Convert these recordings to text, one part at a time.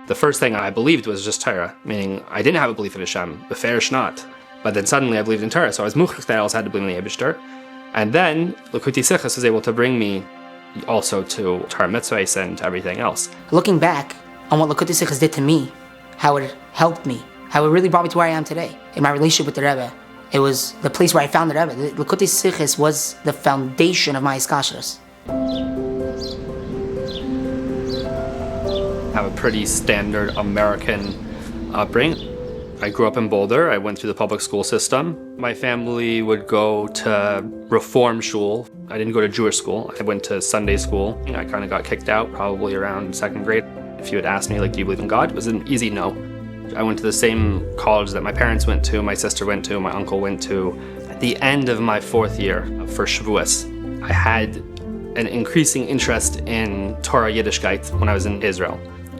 The first thing I believed was just Torah, meaning I didn't have a belief in Hashem, beferish not. But then suddenly I believed in Torah, so I was muchach that I also had to believe in the Eibishter. And then Likutei Sichos was able to bring me also to Torah mitzvahs and everything else. Looking back on what Likutei Sichos did to me, how it helped me, how it really brought me to where I am today in my relationship with the Rebbe. It was the place where I found the Rebbe. The Likutei Sichos was the foundation of my iskashros. I have a pretty standard American upbringing. I grew up in Boulder. I went through the public school system. My family would go to reform shul. I didn't go to Jewish school. I went to Sunday school. I kind of got kicked out probably around second grade. If you had asked me, do you believe in God? It was an easy no. I went to the same college that my parents went to, my sister went to, my uncle went to. At the end of my fourth year for Shavuos, I had an increasing interest in Torah Yiddishkeit when I was in Israel.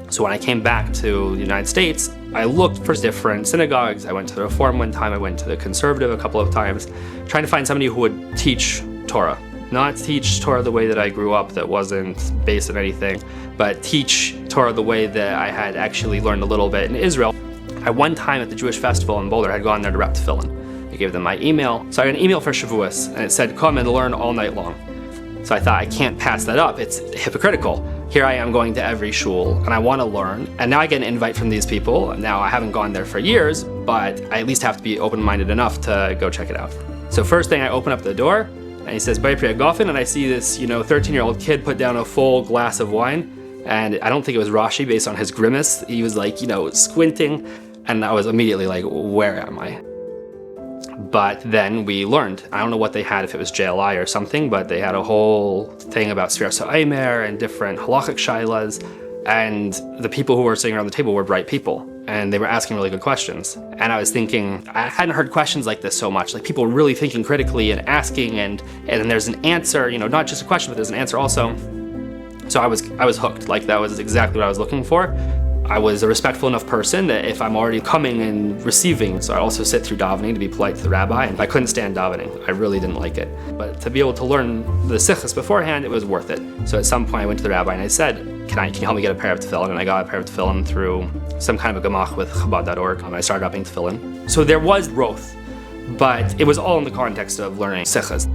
So when I came back to the United States, I looked for different synagogues. I went to the Reform one time, I went to the Conservative a couple of times, trying to find somebody who would teach Torah. Not teach Torah the way that I grew up, that wasn't based on anything, but teach Torah the way that I had actually learned a little bit in Israel. At one time at the Jewish festival in Boulder, I had gone there to rep tefillin. I gave them my email. So I got an email for Shavuos, and it said, come and learn all night long. So I thought, I can't pass that up. It's hypocritical. Here I am going to every shul, and I want to learn. And now I get an invite from these people. Now I haven't gone there for years, but I at least have to be open-minded enough to go check it out. So first thing, I open up the door, and he says, Bay Priya Goffin, and I see this 13-year-old kid put down a full glass of wine. And I don't think it was Rashi based on his grimace. He was squinting, and I was immediately like, where am I? But then we learned. I don't know what they had, if it was JLI or something, but they had a whole thing about Sfiras HaOmer and different halachic shailas. And the people who were sitting around the table were bright people, and they were asking really good questions. And I was thinking, I hadn't heard questions like this so much, like people really thinking critically and asking, and then there's an answer, not just a question, but there's an answer also. So I was hooked. That was exactly what I was looking for. I was a respectful enough person that if I'm already coming and receiving, so I also sit through davening to be polite to the rabbi, and I couldn't stand davening. I really didn't like it. But to be able to learn the sichos beforehand, it was worth it. So at some point I went to the rabbi and I said, can you help me get a pair of tefillin? And I got a pair of tefillin through some kind of a gemach with Chabad.org. I started upping tefillin. So there was growth, but it was all in the context of learning sichos.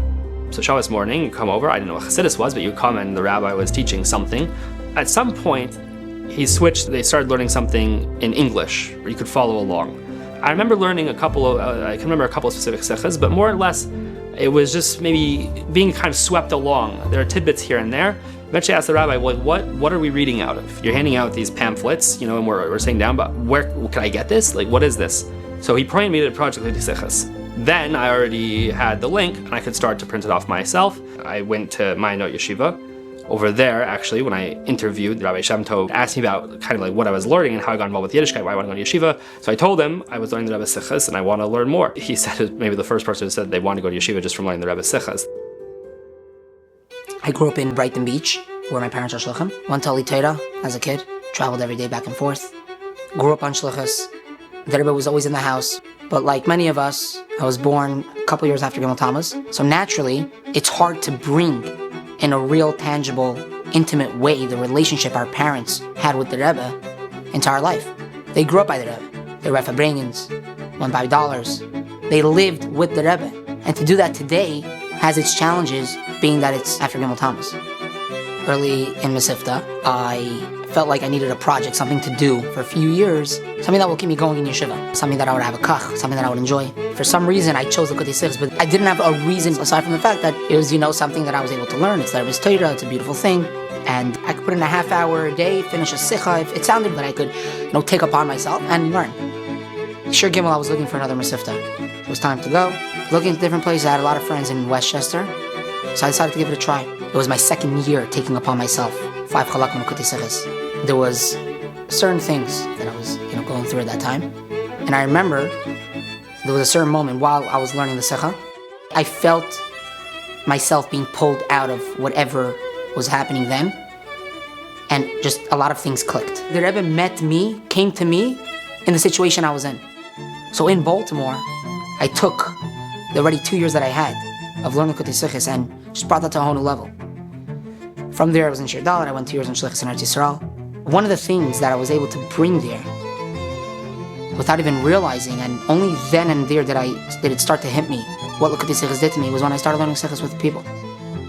So Shabbos morning, you come over, I didn't know what Chassidus was, but you come and the rabbi was teaching something. At some point, he switched, they started learning something in English, where you could follow along. I remember learning I can remember a couple of specific sichos, but more or less, it was just maybe being kind of swept along. There are tidbits here and there. Eventually I asked the rabbi, what are we reading out of? You're handing out these pamphlets, and we're sitting down, but where can I get this? What is this? So he pointed me to the project of sichos. Then I already had the link, and I could start to print it off myself. I went to my note yeshiva. Over there, actually, when I interviewed Rabbi Shem Tov, asked me about kind of what I was learning and how I got involved with Yiddishkeit, why I want to go to yeshiva. So I told him I was learning the Rebbe's sichos and I want to learn more. He said, maybe the first person who said they want to go to yeshiva just from learning the Rebbe's sichos. I grew up in Brighton Beach, where my parents are shluchim. Went to Ali Torah as a kid, traveled every day back and forth. Grew up on shluchos. The Rebbe was always in the house. But like many of us, I was born a couple years after Gimel Tammuz. So naturally, it's hard to bring in a real, tangible, intimate way the relationship our parents had with the Rebbe into our life. They grew up by the Rebbe. They were upbringing, won $5. They lived with the Rebbe. And to do that today has its challenges, being that it's after Gimel Tammuz. Early in Mesivta, I felt like I needed a project, something to do for a few years, something that will keep me going in yeshiva, something that I would have a kach, something that I would enjoy. For some reason, I chose Likutei Sichos, but I didn't have a reason aside from the fact that it was, something that I was able to learn. It's the Rebbe's Torah, it's a beautiful thing, and I could put in a half-hour a day, finish a sicha. It sounded that I could, take upon myself and learn. Sure Gimel, I was looking for another Mesivta. It was time to go. Looking at different places, I had a lot of friends in Westchester, so I decided to give it a try. It was my second year taking upon myself 5 Halakim Likutei Sichos. There was certain things that I was, going through at that time. And I remember there was a certain moment while I was learning the Sikha, I felt myself being pulled out of whatever was happening then. And just a lot of things clicked. The Rebbe came to me in the situation I was in. So in Baltimore, I took the already 2 years that I had of learning Likutei Sichos and just brought that to a whole new level. From there, I was in Shir Dalet. I went 2 years in Shlichus in Eretz Yisrael. One of the things that I was able to bring there without even realizing, and only then and there did it start to hit me what Likutei Sichos did to me, was when I started learning Sichos with the people,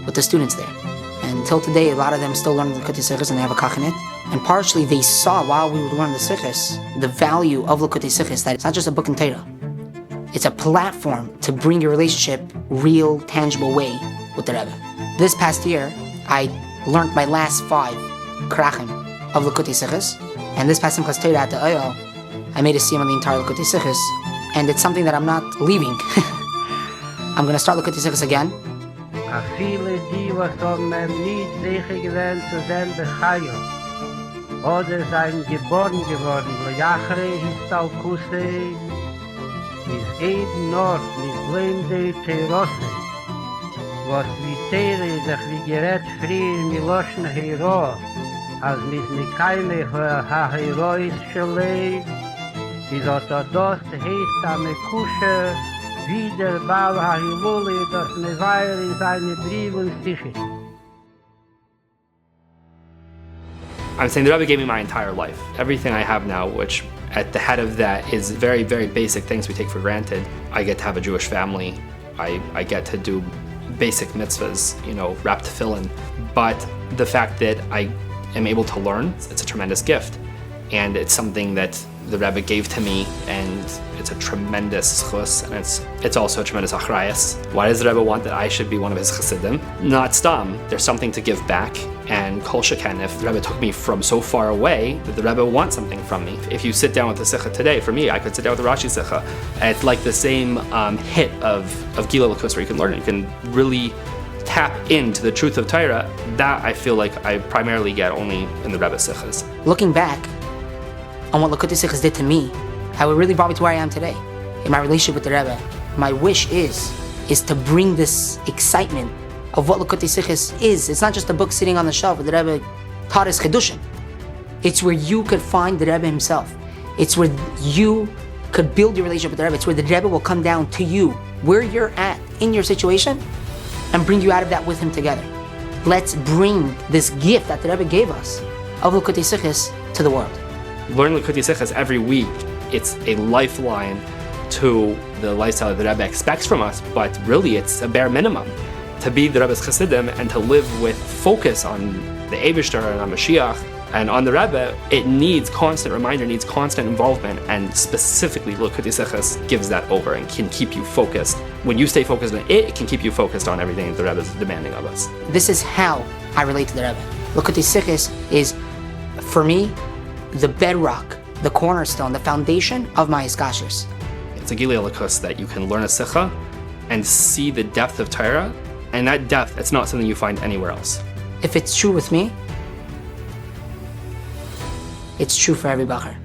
with the students there. And until today, a lot of them still learn Likutei Sichos and they have a kach in it. And partially they saw while we would learn the Sichos, the value of Likutei Sichos, that it's not just a book in Torah. It's a platform to bring your relationship real, tangible way with the Rebbe. This past year, I learned my last 5 krachim of Likutei Sichos, and this past Simchas Torah at the Oyel, I made a siyum on the entire Likutei Sichos, and it's something that I'm not leaving. I'm going to start Likutei Sichos again. A viele die, was nicht sicher gewesen zu sein, bechayo. Oder sein geboren geworden, Lejachre Histalkuse, is eben noch mit blinde Terose, was wie Tere sich wie gerät frier Miloschen Hero, als mit Nikaime ha-Herois Schelei, is orthodox heißt am Kusche, wie der Baal ha-Hiluli, das Nevair in seine Briefen stichit. I'm saying the Rebbe gave me my entire life. Everything I have now, which at the head of that is very, very basic things we take for granted. I get to have a Jewish family. I get to do basic mitzvahs, wrap tefillin. But the fact that I am able to learn, it's a tremendous gift. And it's something that the Rebbe gave to me, and it's a tremendous zchus, and it's also a tremendous achrayas. Why does the Rebbe want that I should be one of his chassidim? Not stam. There's something to give back, and kol sheken, if the Rebbe took me from so far away, that the Rebbe wants something from me. If you sit down with the Sikha today, for me, I could sit down with the Rashi Sikha, and it's like the same hit of Gila Lakus, where you can learn it. You can really tap into the truth of Torah. That I feel like I primarily get only in the Rebbe Sikhas. Looking back on what Likutei Sichos did to me, how it really brought me to where I am today, in my relationship with the Rebbe, my wish is to bring this excitement of what Likutei Sichos is. It's not just a book sitting on the shelf where the Rebbe taught us Chedushim. It's where you could find the Rebbe himself. It's where you could build your relationship with the Rebbe. It's where the Rebbe will come down to you, where you're at in your situation, and bring you out of that with him together. Let's bring this gift that the Rebbe gave us of Likutei Sichos to the world. Learn Likutei Sichos every week. It's a lifeline to the lifestyle that the Rebbe expects from us, but really it's a bare minimum to be the Rebbe's chassidim and to live with focus on the Eibishter and on Mashiach and on the Rebbe. It needs constant reminder, needs constant involvement, and specifically Likutei Sichos gives that over and can keep you focused. When you stay focused on it, it can keep you focused on everything that the Rebbe is demanding of us. This is how I relate to the Rebbe. Likutei Sichos is, for me, the bedrock, the cornerstone, the foundation of my iskashers. It's a Gilei Lakus that you can learn a Sikha and see the depth of Torah, and that depth, it's not something you find anywhere else. If it's true with me, it's true for every bacher.